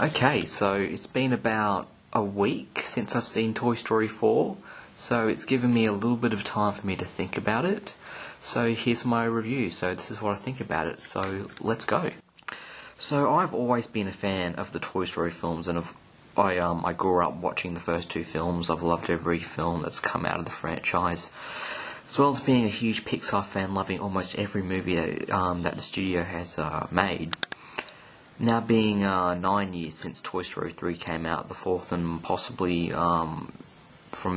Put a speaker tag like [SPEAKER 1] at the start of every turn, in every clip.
[SPEAKER 1] Okay, so it's been about a week since I've seen Toy Story 4, so it's given me a little bit of time for me to think about it. So here's my review, so this is what I think about it, so let's go. So I've always been a fan of the Toy Story films, and I grew up watching the first two films. I've loved every film that's come out of the franchise, as well as being a huge Pixar fan, loving almost every movie that the studio has made. Now being 9 years since Toy Story 3 came out, the fourth and possibly, from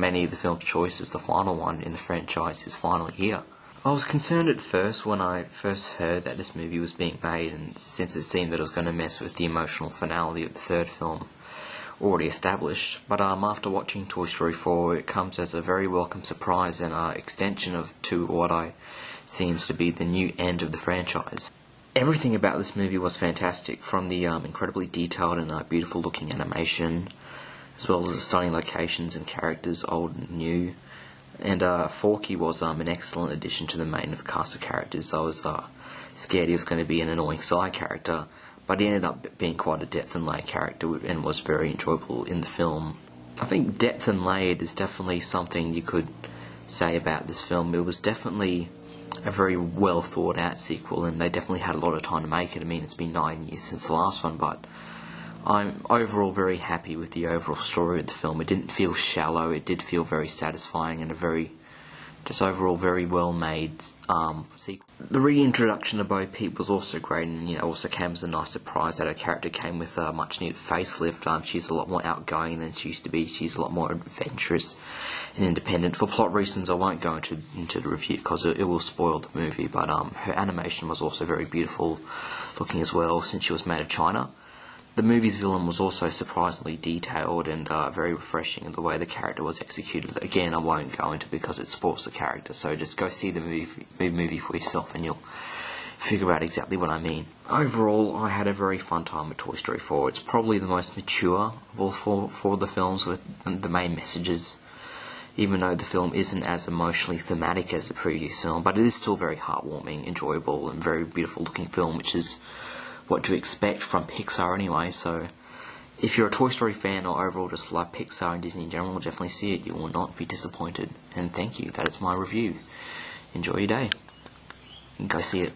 [SPEAKER 1] many of the film's choices, the final one in the franchise is finally here. I was concerned at first when I first heard that this movie was being made, and since it seemed that it was going to mess with the emotional finality of the third film already established, but after watching Toy Story 4, it comes as a very welcome surprise and extension to what seems to be the new end of the franchise. Everything about this movie was fantastic, from the incredibly detailed and beautiful looking animation, as well as the stunning locations and characters, old and new. And Forky was an excellent addition to the main cast of characters. I was scared he was going to be an annoying side character, but he ended up being quite a depth and layered character and was very enjoyable in the film. I think depth and layered is definitely something you could say about this film. It was definitely a very well thought out sequel, and they definitely had a lot of time to make it. I mean, it's been 9 years since the last one, but I'm overall very happy with the overall story of the film. It didn't feel shallow, it did feel very satisfying and overall very well made sequel. The reintroduction of Bo Peep was also great, and also came as a nice surprise that her character came with a much needed facelift. She's a lot more outgoing than she used to be. She's a lot more adventurous and independent. For plot reasons, I won't go into the review because it will spoil the movie, but her animation was also very beautiful looking as well, since she was made of China. The movie's villain was also surprisingly detailed and very refreshing in the way the character was executed. Again, I won't go into because it spoils the character, so just go see the movie for yourself and you'll figure out exactly what I mean. Overall, I had a very fun time with Toy Story 4. It's probably the most mature of all four of the films, with the main messages, even though the film isn't as emotionally thematic as the previous film, but it is still very heartwarming, enjoyable, and very beautiful looking film, which is what to expect from Pixar anyway. So if you're a Toy Story fan or overall just love Pixar and Disney in general, definitely see it. You will not be disappointed. And thank you. That is my review. Enjoy your day. And go see it.